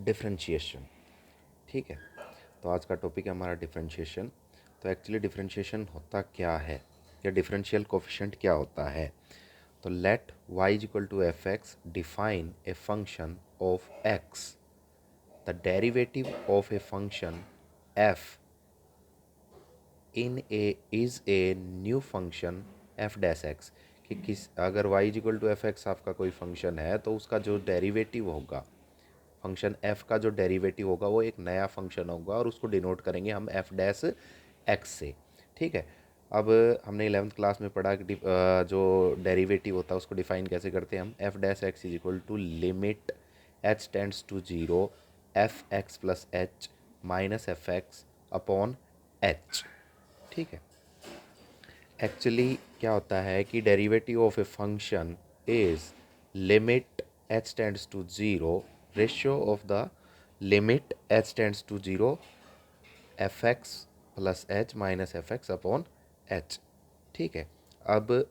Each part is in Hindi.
डिफरेंशिएशन। ठीक है, तो आज का टॉपिक है हमारा डिफरेंशिएशन। तो एक्चुअली डिफरेंशिएशन होता क्या है या डिफरेंशियल कोफिशिएंट क्या होता है। तो let y is equal to f x define a function of x, the derivative of a function f in a is a new function f dash x. कि किस अगर y is equal to f x आपका कोई फंक्शन है तो उसका जो डेरिवेटिव होगा, फंक्शन f का जो डेरिवेटिव होगा वो एक नया फंक्शन होगा और उसको डिनोट करेंगे हम f डैश x से। ठीक है, अब हमने 11th क्लास में पढ़ा कि जो डेरिवेटिव होता है उसको डिफाइन कैसे करते हैं हम। f dash x is equal to limit h tends to zero f x plus h minus f x upon h. ठीक है, एक्चुअली क्या होता है कि derivative of a function is limit h tends to zero ratio of the limit h tends to zero f x plus h minus f x upon h. ठीक है, अब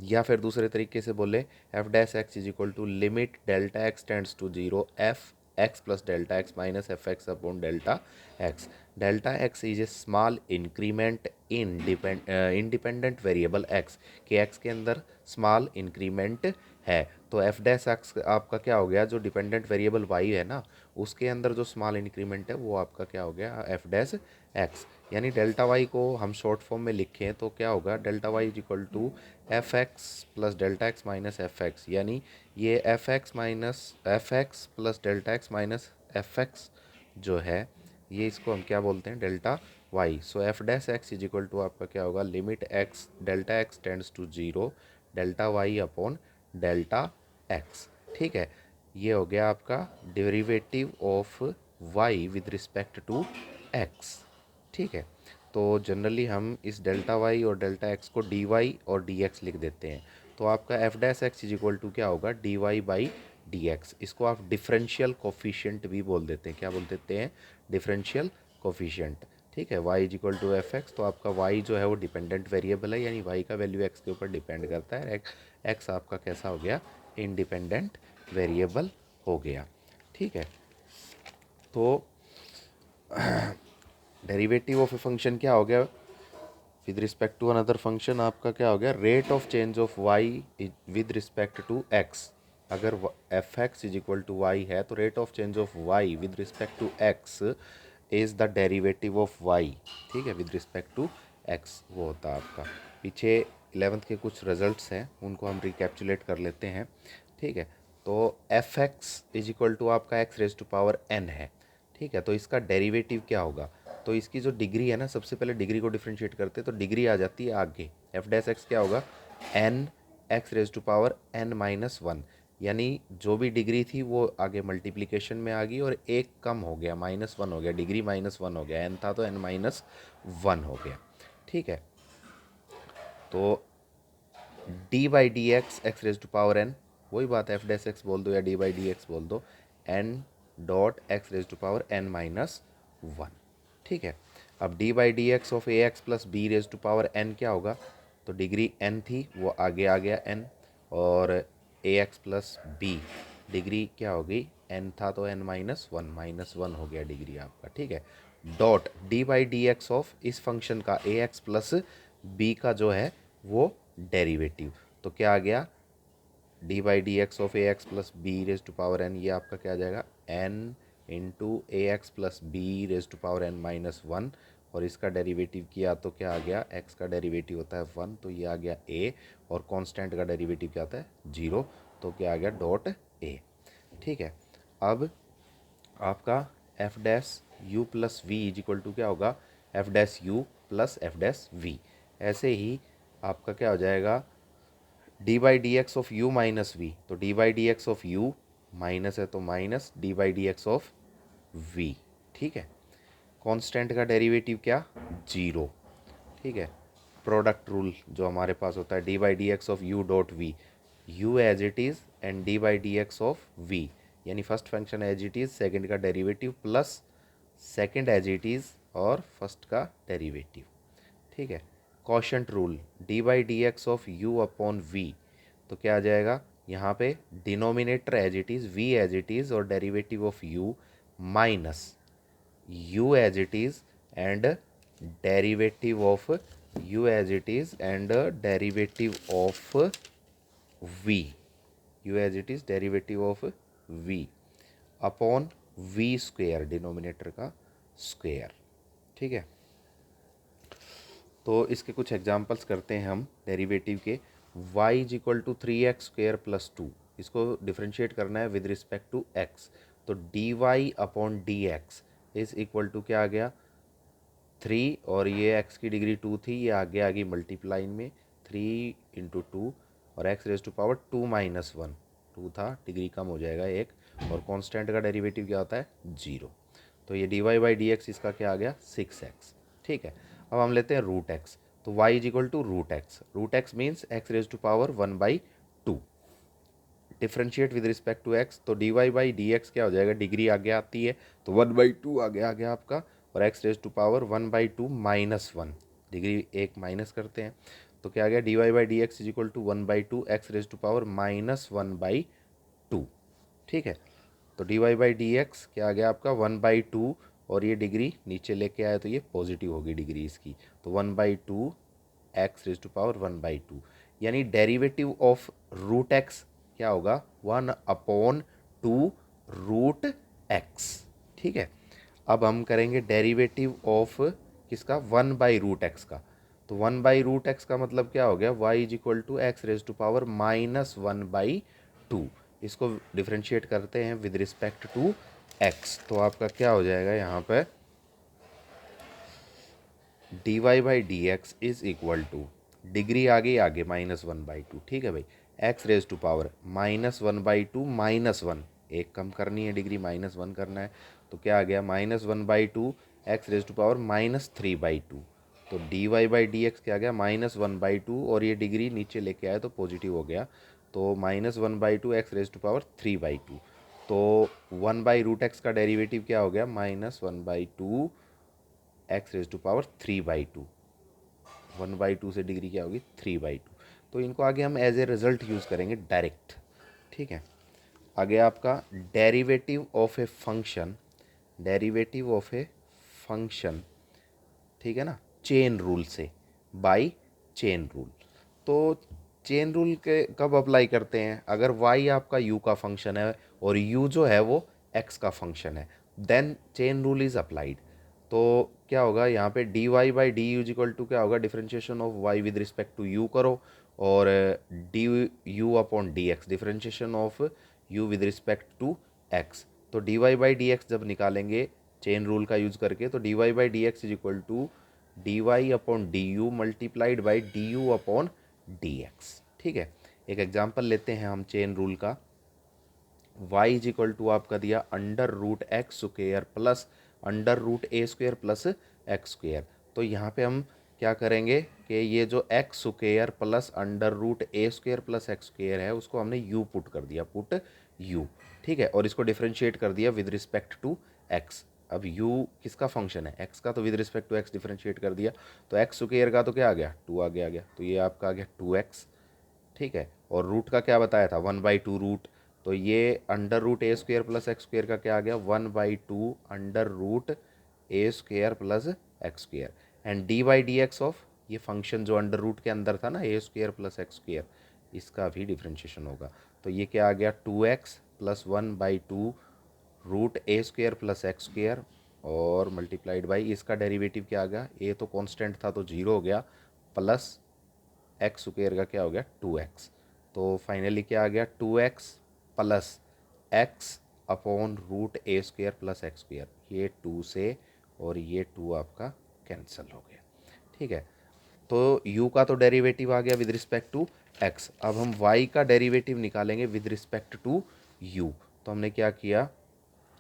या फिर दूसरे तरीके से बोले f dash x is equal to limit delta x tends to zero f x plus delta x minus f x upon delta x. Delta x is a small increment in independent variable x, कि एक्स के अंदर स्मॉल इंक्रीमेंट है। तो एफ डैश एक्स आपका क्या हो गया, जो डिपेंडेंट वेरिएबल वाई है ना उसके अंदर जो स्मॉल इंक्रीमेंट है वो आपका क्या हो गया, एफ डैश एक्स। यानी डेल्टा वाई को हम शॉर्ट फॉर्म में लिखें तो क्या होगा, delta y is equal to f x plus delta x minus f x. यानी ये f x plus delta x minus f x जो है ये इसको हम क्या बोलते हैं, delta y. So f dash x is equal to आपका क्या होगा, limit x delta x tends to zero delta Y upon delta x. ठीक है, ये हो गया आपका derivative of y with respect to x। ठीक है, तो जनरली हम इस डेल्टा y और डेल्टा x को dy और dx लिख देते हैं। तो आपका F dash x is equal to क्या होगा, dy बाई डी एक्स। इसको आप डिफरेंशियल कोफिशिएंट भी बोल देते हैं। क्या बोल देते हैं, डिफरेंशियल कोफिशिएंट। ठीक है, y is equal to f x, तो आपका y जो है वो डिपेंडेंट वेरिएबल है, यानी y का वैल्यू x के ऊपर डिपेंड करता है। x आपका कैसा हो गया, इंडिपेंडेंट वेरिएबल हो गया। ठीक है, तो डेरिवेटिव ऑफ ए फंक्शन क्या हो गया with respect to another function, आपका क्या हो गया, rate of change of Y with respect to X. अगर F X is equal to Y है तो rate of change of Y with respect to X is the derivative of Y. ठीक है, विद रिस्पेक्ट टू एक्स वो होता है आपका। पीछे 11th के कुछ रिजल्ट्स हैं उनको हम रिकैप्चुलेट कर लेते हैं। ठीक है, तो F X is equal to आपका X raise to power N है। ठीक है, तो इसका डेरिवेटिव क्या होगा, तो इसकी जो डिग्री है ना, सबसे पहले डिग्री को डिफ्रेंशिएट करते हैं तो डिग्री आ जाती है आगे। एफ डैश एक्स क्या होगा, n x raise to power n minus one. यानी जो भी डिग्री थी वो आगे मल्टीप्लिकेशन में आ गई और एक कम हो गया, माइनस वन हो गया, डिग्री माइनस वन हो गया, एन था तो एन माइनस वन हो गया। ठीक है, तो D by D x x raise to power n, वही बात है, एफ डैश एक्स बोल दो या डी बाई डी एक्स बोल दो, n dot x raise to power n minus one. ठीक है, अब d by D x of a x plus b raise to power n क्या होगा, तो डिग्री एन थी वो आगे आ गया एन, और ए एक्स प्लस बी डिग्री क्या हो गई, एन था तो एन माइनस वन हो गया डिग्री आपका। ठीक है, dot D by D x of इस फंक्शन का ए एक्स प्लस बी का जो है वो डेरिवेटिव, तो क्या आ गया, d by D x of a x plus b raise to power n, ये आपका क्या आ जाएगा, n into a x plus b raise to power n minus one. और इसका डेरिवेटिव किया तो क्या आ गया, एक्स का डेरिवेटिव होता है वन, तो ये आ गया ए, और कांस्टेंट का डेरिवेटिव क्या होता है, जीरो, तो क्या आ गया, डॉट ए। ठीक है, अब आपका F dash U plus V is equal to क्या होगा, F dash U plus F dash V. ऐसे ही आपका क्या हो जाएगा, D by D x of U minus V, तो D by D x of U minus है तो minus D by D x of V. ठीक है, कांस्टेंट का डेरिवेटिव क्या, जीरो। ठीक है, प्रोडक्ट रूल जो हमारे पास होता है, D by D x of U dot V, you as it is and D by D x of V, यानी first function as it is, second का derivative plus second as it is और फर्स्ट का डेरिवेटिव। ठीक है, quotient rule, D by D x of U upon V, तो क्या आ जाएगा, यहाँ पे denominator as it is, V as it is, और derivative of U minus u as it is and derivative of u as it is and derivative of v, you as it is derivative of v upon v square, denominator का स्क्वेयर। ठीक है, तो इसके कुछ एग्जांपल्स करते हैं हम डेरिवेटिव के। y is equal to 3x² plus 2, इसको डिफ्रेंशिएट करना है विद रिस्पेक्ट टू x। तो dy upon D x is equal to क्या आ गया 3, और ये x की डिग्री 2 थी, ये आगे आ गई मल्टीप्लाइन में 3 इंटू 2 और x raise to power 2 minus 1, 2 था, डिग्री कम हो जाएगा एक, और कांस्टेंट का डेरिवेटिव क्या होता है 0। तो ये dy बाई डी एक्स इसका क्या आ गया 6x। ठीक है, अब हम लेते हैं रूट एक्स। तो y is equal to root x means x raise to power 1/2, differentiate with respect to x। तो dy बाई डी एक्स क्या हो जाएगा, डिग्री आगे आती है तो 1/2 आगे आ गया आपका, और x raise to power 1/2 minus 1, degree एक माइनस करते हैं तो क्या आ गया dy by D x is equal to 1/2 x raise to power minus 1/2। ठीक है, तो dy बाई डी एक्स क्या आ गया आपका 1/2, और ये डिग्री नीचे लेके आए तो ये पॉजिटिव होगी डिग्री इसकी, तो 1/2 x रेज टू पावर 1/2, यानी डेरिवेटिव ऑफ रूट एक्स क्या होगा 1/2 रूट एक्स। ठीक है, अब हम करेंगे डेरिवेटिव ऑफ किसका 1/√x का। तो 1/√x का मतलब क्या हो गया y is equal to x raise to power minus 1/2, इसको डिफ्रेंशिएट करते हैं विद रिस्पेक्ट टू x। तो आपका क्या हो जाएगा यहाँ पे dy by D x is equal to, degree आ गई आगे माइनस 1/2। ठीक है भाई, x raise to power minus 1/2 minus 1, एक कम करनी है डिग्री, माइनस 1 करना है, तो क्या आ गया minus 1/2 x raise to power minus 3/2। तो dy बाई डी एक्स क्या आ गया माइनस 1/2, और ये डिग्री नीचे लेके आए तो पॉजिटिव हो गया, तो minus 1/2 x raise to power 3/2। तो 1/√x का डेरिवेटिव क्या हो गया minus 1/2 x raise to power 3/2, 1/2 से डिग्री क्या होगी 3/2। तो इनको आगे हम एज ए रिजल्ट यूज़ करेंगे डायरेक्ट। ठीक है, आगे आपका derivative of a function, derivative of a function, ठीक है ना, चेन रूल से, बाय चेन रूल। तो चेन रूल के कब अप्लाई करते हैं, अगर y आपका u का फंक्शन है और u जो है वो x का फंक्शन है, then chain rule is applied. तो क्या होगा यहाँ पे dy by D u equal to क्या होगा, differentiation of y with respect to u करो, और d you upon D x, differentiation of u with respect to x। तो dy बाई डी एक्स जब निकालेंगे चेन रूल का यूज़ करके, तो dy by D x is equal to d Y upon D u multiplied by D you upon D X. ठीक है, एक एग्जांपल लेते हैं हम चेन रूल का। y इज इक्वल टू आपका दिया under root X square plus under root ए स्क्वेयर प्लस एक्स स्क्वेयर। तो यहाँ पे हम क्या करेंगे कि ये जो X square plus under root ए स्क्वेयर प्लस एक्स स्क्वेयर है उसको हमने u पुट कर दिया, पुट u। ठीक है, और इसको डिफ्रेंशिएट कर दिया विद रिस्पेक्ट टू x। अब u किसका फंक्शन है x का, तो with respect to x differentiate कर दिया, तो एक्स स्क्वेयर का तो क्या आ गया 2 आगे आ गया, तो ये आपका आ गया 2x। ठीक है, और रूट का क्या बताया था 1/2 रूट, तो ये अंडर रूट ए स्क्वेयर प्लस एक्स स्क्वेयर का क्या आ गया 1/2 under root A square plus x square, and D by D x of ये फंक्शन जो अंडर रूट के अंदर था ना a square plus x square, इसका भी डिफ्रेंशिएशन होगा। तो ये क्या आ गया 2x प्लस 1/2 रूट ए स्क्वेयर प्लस एक्स स्क्वेयर, और मल्टीप्लाइड बाई इसका डेरिवेटिव क्या आ गया, ए तो कांस्टेंट था तो 0 हो गया, प्लस एक्स स्क्वेयर का क्या हो गया 2x। तो फाइनली क्या आ गया 2x plus X upon root ए स्क्वेयर प्लस एक्स स्क्वेयर, ये 2 से और ये 2 आपका कैंसिल हो गया। ठीक है, तो u का तो डेरिवेटिव आ गया विद रिस्पेक्ट टू x। अब हम y का डेरिवेटिव निकालेंगे विद रिस्पेक्ट टू u। तो हमने क्या किया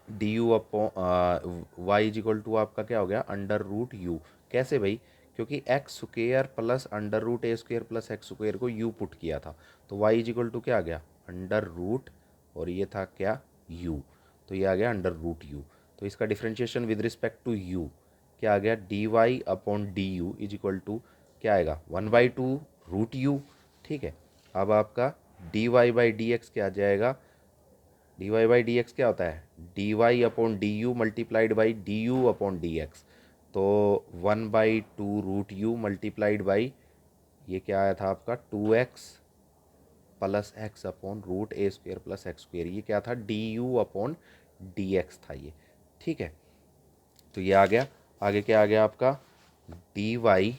d you upon y is equal to आपका क्या हो गया अंडर रूट यू। कैसे भाई, क्योंकि X square plus under root ए स्क्वेयर प्लस एक्स स्क्वेयर को यू पुट किया था, तो वाई इज इक्वल टू क्या आ गया अंडर रूट, और ये था क्या यू, तो ये आ गया अंडर रूट यू। तो इसका differentiation with respect to u क्या आ गया d Y upon D u is equal to क्या आएगा 1/2 रूट यू। ठीक है, अब आपका d Y by D x क्या आ जाएगा, d Y by D x क्या होता है, d Y upon D u multiplied by D you upon D x. तो 1/2 √u मल्टीप्लाइड बाई ये क्या आया था आपका 2x plus X upon √a² plus x², ये क्या था D you upon D x था ये। ठीक है, तो ये आ गया। आगे क्या आ गया आपका d Y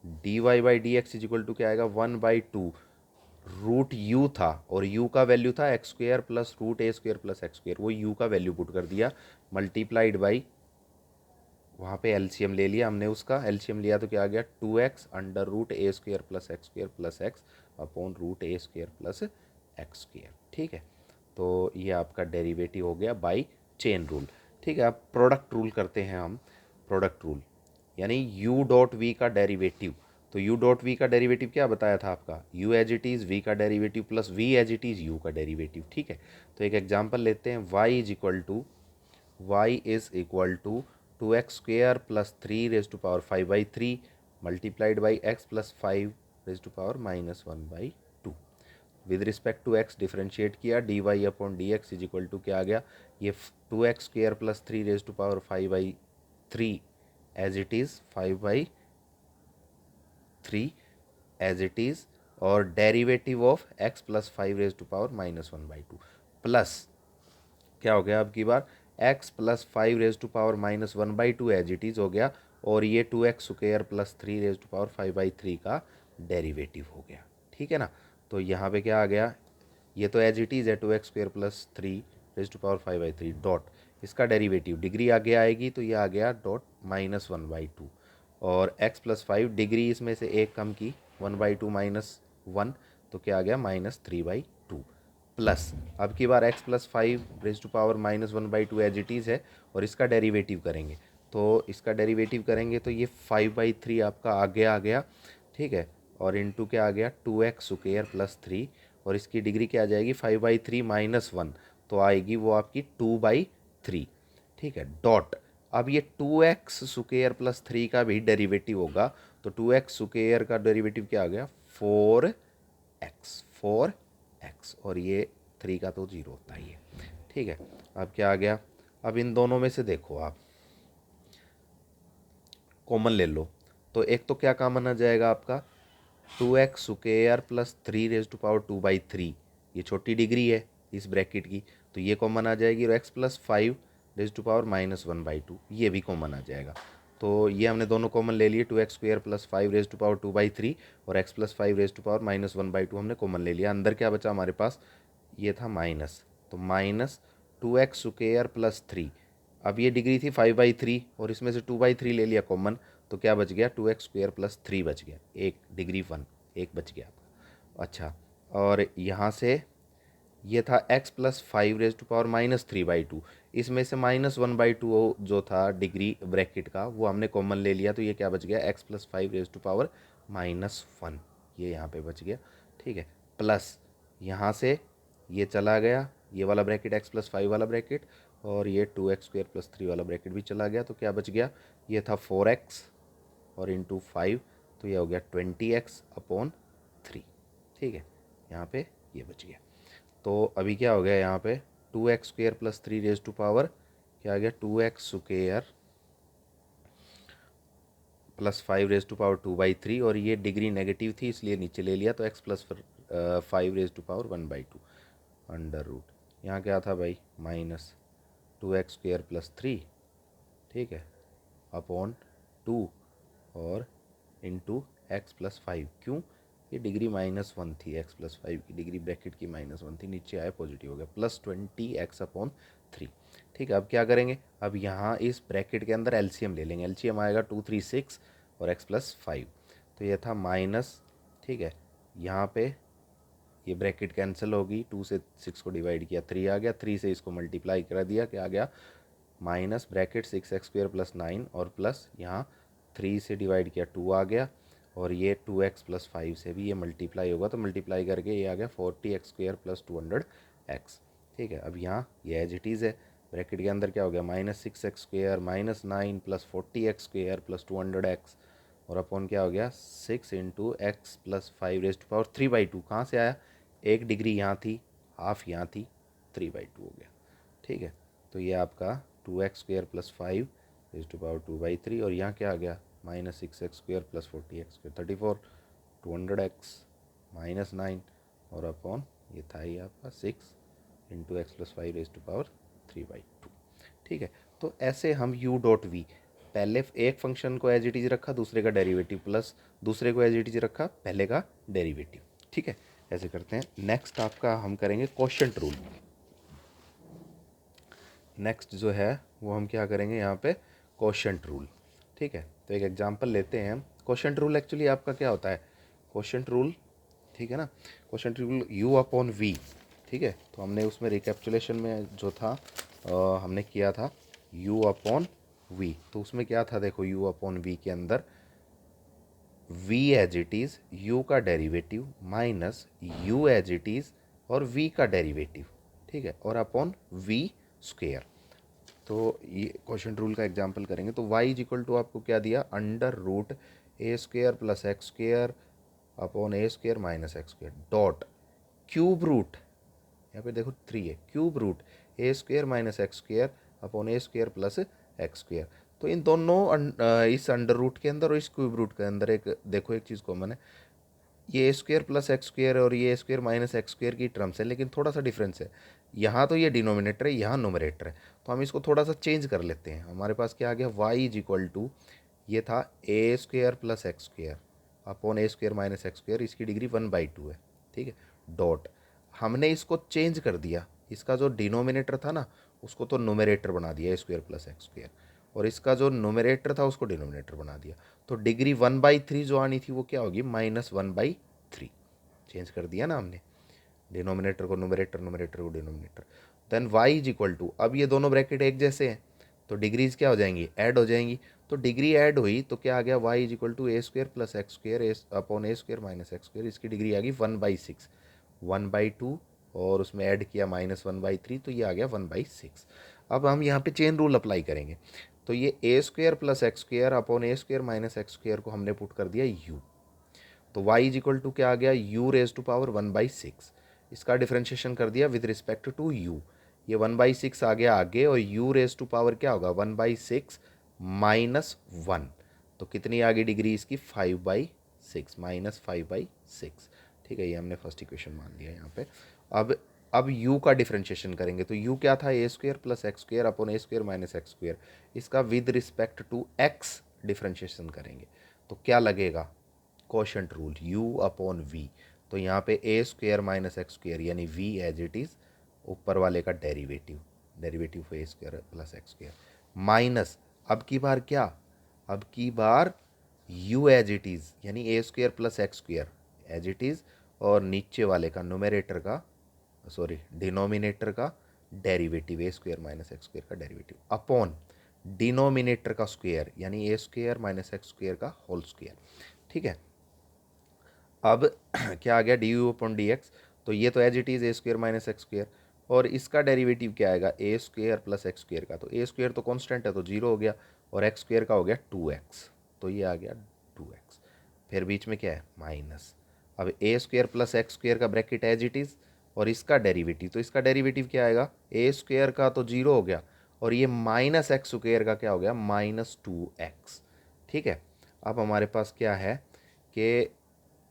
by D x is equal to क्या आएगा 1/2 √u था, और u का वैल्यू था x² plus √a² plus x², वो u का वैल्यू पुट कर दिया मल्टीप्लाइड बाई, वहाँ पे एलसीएम ले लिया हमने, उसका एलसीएम लिया तो क्या आ गया 2x under √a² plus x² plus x upon √a² plus x²। ठीक है, तो ये आपका डेरिवेटिव हो गया बाय चेन रूल। ठीक है, अब प्रोडक्ट रूल करते हैं हम। प्रोडक्ट रूल यानी u डॉट v का डेरिवेटिव, तो u डॉट v का डेरिवेटिव क्या बताया था आपका, u as it is v का derivative plus v as it is u का डेरिवेटिव। ठीक है, तो एक एग्जांपल लेते हैं, y is equal to 2x² plus 3⁵ multiplied by x plus 5⁻⁻⁻⁻²। With respect to x differentiate किया, D Y upon D x is equal to क्या आ गया, ये 2x² plus 3⁵ as it is 5/3 as it is, और derivative of x plus 5⁻⁻⁻² plus क्या हो गया अब की बार x plus 5⁻⁻⁻² as it is हो गया, और ये 2x² प्लस 3⁵ का डेरिवेटिव हो गया। ठीक है ना, तो यहाँ पे क्या आ गया, ये तो एज इट इज़ है 2x² प्लस 3⁵ डॉट, इसका डेरिवेटिव डिग्री आगे आएगी तो ये आ गया डॉट -1/2, और x प्लस 5 डिग्री इसमें से एक कम की 1/2 -1, तो क्या आ गया -3/2 प्लस, अब की बार x plus 5⁻⁻⁻1/2 as it is है, और इसका डेरिवेटिव करेंगे, तो इसका डेरिवेटिव करेंगे तो ये 5/3 आपका आगे आ गया। ठीक है, और इनटू क्या आ गया 2x² प्लस 3, और इसकी डिग्री क्या आ जाएगी 5/3 -1, तो आएगी वो आपकी 2/3। ठीक है, डॉट, अब ये 2x² प्लस 3 का भी डेरिवेटिव होगा, तो 2x² का डेरिवेटिव क्या आ गया 4x, और ये 3 का तो 0 होता ही है। ठीक है, अब क्या आ गया, अब इन दोनों में से देखो आप कॉमन ले लो, तो एक तो क्या कॉमन आ जाएगा आपका 2x² प्लस 3⁻²/3, ये छोटी डिग्री है इस ब्रैकेट की, तो ये कॉमन आ जाएगी, और x प्लस 5⁻⁻1/2 ये भी कॉमन आ जाएगा। तो ये हमने दोनों कॉमन ले लिए, 2x² प्लस 5⁻²/3 और x प्लस 5⁻⁻1/2 हमने कॉमन ले लिया। अंदर क्या बचा हमारे पास, ये था माइनस, तो माइनस 2x² प्लस 3, अब ये डिग्री थी 5/3 और इसमें से 2/3 ले लिया कॉमन, तो क्या बच गया 2x² प्लस 3 बच गया, एक डिग्री 1 एक बच गया। अच्छा, और यहाँ से ये था x प्लस 5⁻⁻3/2, इसमें से -1/2 जो था डिग्री ब्रैकेट का वो हमने कॉमन ले लिया, तो ये क्या बच गया x प्लस 5⁻⁻1, ये यहाँ पे बच गया। ठीक है, प्लस यहाँ से ये चला गया, ये वाला ब्रैकेट x प्लस 5 वाला ब्रैकेट, और ये 2x² प्लस 3 वाला ब्रैकेट भी चला गया, तो क्या बच गया, ये था 4x और इंटू 5, तो ये हो गया 20x अपॉन 3। ठीक है, यहाँ पे ये बच गया। तो अभी क्या हो गया यहाँ पे 2x² प्लस 3 क्या आ गया 2x² प्लस 5⁻2/3, और ये डिग्री नेगेटिव थी इसलिए नीचे ले लिया, तो x प्लस 5⁻1/2 अंडर रूट, यहाँ क्या था भाई -2x² प्लस 3, ठीक है, अपॉन 2 और इंटू x प्लस 5, क्यों, ये डिग्री -1 थी, x प्लस 5 की डिग्री ब्रैकेट की -1 थी, नीचे आया पॉजिटिव हो गया, प्लस 20x अपॉन 3। ठीक है, अब क्या करेंगे, अब यहाँ इस ब्रैकेट के अंदर एलसीएम ले लेंगे, एलसीएम आएगा 2 3 6 और x प्लस 5, तो ये था माइनस, ठीक है, यहाँ पे ये ब्रैकेट कैंसिल होगी, 2 से 6 को डिवाइड किया 3 आ गया, 3 से इसको मल्टीप्लाई कर दिया, क्या आ गया माइनस ब्रैकेट 6x² प्लस 9 और प्लस यहाँ 3 से डिवाइड किया 2 आ गया, और ये 2x प्लस 5 से भी ये मल्टीप्लाई होगा, तो मल्टीप्लाई करके ये आ गया 40x² प्लस 200x। ठीक है, अब यहाँ ये एज इट इज़ है, ब्रैकेट के अंदर क्या हो गया -6x² -9 plus 40x² plus 200x, और अपॉन क्या हो गया 6 इंटू एक्स प्लस 5^3/2। कहाँ से आया, 1 डिग्री यहाँ थी, हाफ यहाँ थी, 3/2 हो गया। ठीक है, तो ये आपका 2x² प्लस 5^2/3 और यहाँ क्या आ गया -6x² plus 40x² 34, 200x minus 9 और अपॉन ये था ही आपका 6 इंटू एक्स प्लस 5^3/2। ठीक है, तो ऐसे हम u डॉट वी, पहले एक फंक्शन को एज इट इज रखा, दूसरे का डेरिवेटिव प्लस दूसरे को एज इट इज रखा, पहले का डेरिवेटिव। ठीक है, ऐसे करते हैं। नेक्स्ट आपका हम करेंगे क्वोशंट रूल। नेक्स्ट जो है वो हम क्या करेंगे यहाँ पे, क्वोशंट रूल। ठीक है, तो एक एग्जांपल लेते हैं हम। क्वोशंट रूल एक्चुअली आपका क्या होता है, क्वोशंट रूल, ठीक है ना, quotient rule u upon v। ठीक है, तो हमने उसमें रिकैप्चुलेशन में जो था हमने किया था u अपॉन v। तो उसमें क्या था, देखो u अपॉन v के अंदर v as it is, u का derivative minus u as it is और v का डेरिवेटिव। ठीक है, और अपॉन v स्क्वेयर। तो ये क्वोशंट रूल का एग्जांपल करेंगे तो y इज इक्वल टू आपको क्या दिया, √a² plus x² upon a² minus x² dot cube root, यहाँ पे देखो 3 है, cube root a² minus x² upon a² plus x²। तो इन दोनों इस अंडर रूट के अंदर और इस क्यूब रूट के अंदर एक देखो एक चीज़ कॉमन है, ये a² प्लस x² और ये a² माइनस x² की टर्म्स है, लेकिन थोड़ा सा डिफरेंस है। यहाँ तो ये डिनोमिनेटर है, यहाँ नोमिनेटर है, तो हम इसको थोड़ा सा चेंज कर लेते हैं। हमारे पास क्या आ गया, y इज इक्वल टू, ये था a² plus x² upon a² minus x², इसकी डिग्री 1/2 है। ठीक है, डॉट हमने इसको चेंज कर दिया, इसका जो डिनोमिनेटर था ना उसको तो नोमिनेटर बना दिया a² प्लस x², और इसका जो नोमिनेटर था उसको डिनोमिनेटर बना दिया। तो डिग्री 1/3 जो आनी थी वो क्या होगी, -1/3। चेंज कर दिया ना हमने, डिनोमिनेटर को नोमिनेटर, नोमिनेटर को denominator. Then y is equal to, अब ये दोनों ब्रैकेट एक जैसे हैं तो डिग्रीज क्या हो जाएंगी, ऐड हो जाएंगी। तो डिग्री ऐड हुई तो क्या आ गया, y is equal to a² plus x² upon a² minus x², इसकी डिग्री आ गई 1/6, 1/2 और उसमें ऐड किया -1/3, तो ये आ गया 1/6। अब हम यहाँ पे चेन रूल अप्लाई करेंगे, तो ये a² plus x² upon a² minus x² को हमने पुट कर दिया u। तो y इज इक्वल टू क्या आ गया, u रेज टू पावर 1/6। इसका डिफ्रेंशिएशन कर दिया विद रिस्पेक्ट टू u, ये 1/6 आ गया आगे, और u रेज टू पावर क्या होगा 1/6 माइनस 1। तो कितनी आ गई डिग्री इसकी, 5/6 माइनस 5/6। ठीक है, ये हमने फर्स्ट इक्वेशन मान लिया यहाँ पे। अब u का डिफ्रेंशिएशन करेंगे, तो u क्या था, a² plus x² upon a² minus x²। इसका with respect to x differentiation करेंगे तो क्या लगेगा, quotient rule u upon v। तो यहाँ पे a² माइनस x² यानी v एज इट इज़, ऊपर वाले का derivative, derivative a² plus x² minus, अब की बार क्या, अब की बार u एज इट इज़ यानी a² plus x² as it is, और नीचे वाले का न्यूमरेटर का, सॉरी डिनोमिनेटर का डेरिवेटिव a² माइनस x² का डेरिवेटिव अपॉन डिनोमिनेटर का स्क्वायर यानी a² माइनस x² का होल स्क्वायर। ठीक है, अब क्या आ गया du अपॉन dx, तो ये तो as it is a² minus x², और इसका डेरिवेटिव क्या आएगा a² प्लस x² का, तो a² तो कांस्टेंट है तो 0 हो गया, और x² का हो गया 2x, तो ये आ गया 2x। फिर बीच में क्या है माइनस, अब a² प्लस x² का ब्रैकेट एज इट इज़, और इसका डेरिवेटिव, तो इसका डेरिवेटिव क्या आएगा, a² का तो 0 हो गया, और ये माइनस x² का क्या हो गया -2x। ठीक है, अब हमारे पास क्या है कि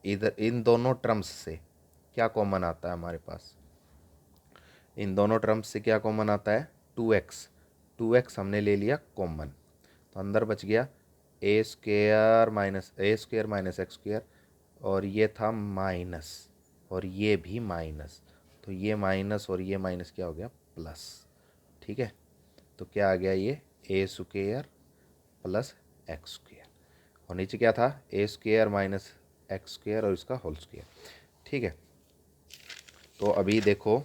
इधर इन दोनों टर्म्स से क्या कॉमन आता है हमारे पास, इन दोनों टर्म्स से क्या कॉमन आता है 2x, 2x हमने ले लिया कॉमन, तो अंदर बच गया a² माइनस x², और ये था माइनस, और ये भी माइनस, तो ये माइनस और ये माइनस क्या हो गया प्लस। ठीक है, तो क्या आ गया ये a² प्लस x², और नीचे क्या था a² माइनस x² और इसका होल स्क्वायर। ठीक है, तो अभी देखो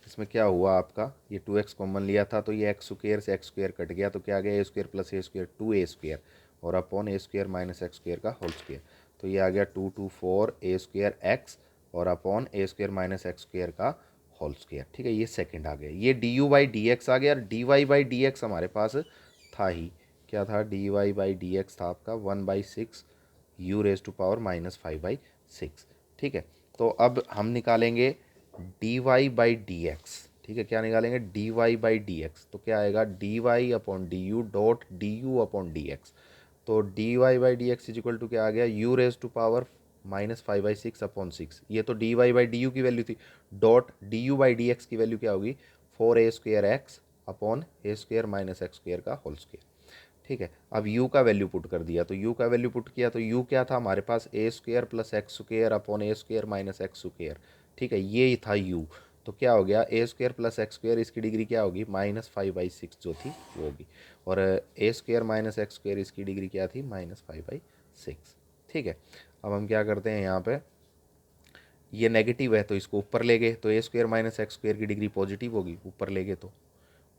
इसमें क्या हुआ आपका, ये 2x कॉमन लिया था तो ये x² से x² कट गया, तो क्या आ गया a² प्लस a² 2a² और अपॉन a² माइनस x² का होल स्क्वायर, तो ये आ गया 2 2 4 a² x और अपॉन a² माइनस x² का होल स्क्वायर। ठीक है, ये सेकंड आ गया, ये du बाई डी एक्स आ गया, और dy बाई डी एक्स हमारे पास था ही, क्या था, d Y by D x था आपका 1/6 u रेज टू पावर -5/6। ठीक है, तो अब हम निकालेंगे D Y by D X. ठीक है, क्या निकालेंगे, D Y by D x. तो क्या आएगा, D Y upon D U dot D you upon D x. तो D Y by D x is equal to क्या आ गया, u raise to power -5/6 upon 6। ये तो D Y by D U की वैल्यू थी, dot D U by D X की वैल्यू क्या होगी, 4a² x upon a² minus x² का होल स्क्वायर। ठीक है, अब u का वैल्यू पुट कर दिया, तो u का वैल्यू पुट किया तो u क्या था हमारे पास, a² plus x² upon a² minus x²। ठीक है, ये था u। तो क्या हो गया, a² प्लस x², इसकी डिग्री क्या होगी, -5/6 जो थी वो होगी, और a² माइनस x² इसकी डिग्री क्या थी, -5/6। ठीक है, अब हम क्या करते हैं, यहाँ पे ये नेगेटिव है तो इसको ऊपर ले गए, तो a² माइनस x² की डिग्री पॉजिटिव होगी, ऊपर ले गए तो,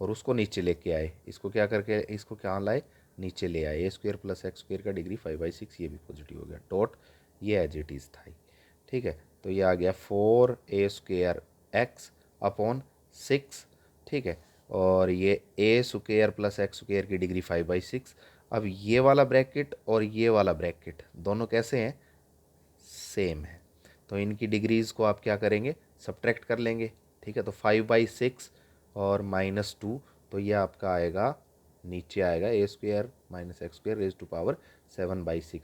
और उसको नीचे लेके आए, इसको क्या करके, इसको क्या लाए, नीचे ले आए, a² प्लस x² का डिग्री 5/6, ये भी पॉजिटिव हो गया, डॉट ये एज इट इज़ था। ठीक है, तो ये आ गया 4a² x अपॉन 6। ठीक है, और ये a² प्लस x² की डिग्री 5/6। अब ये वाला ब्रैकेट और ये वाला ब्रैकेट दोनों कैसे हैं, सेम है, तो इनकी डिग्रीज़ को आप क्या करेंगे, सब्ट्रैक्ट कर लेंगे। ठीक है, तो 5/6 और -2, तो ये आपका आएगा, नीचे आएगा a² minus x² raise to power 7/6।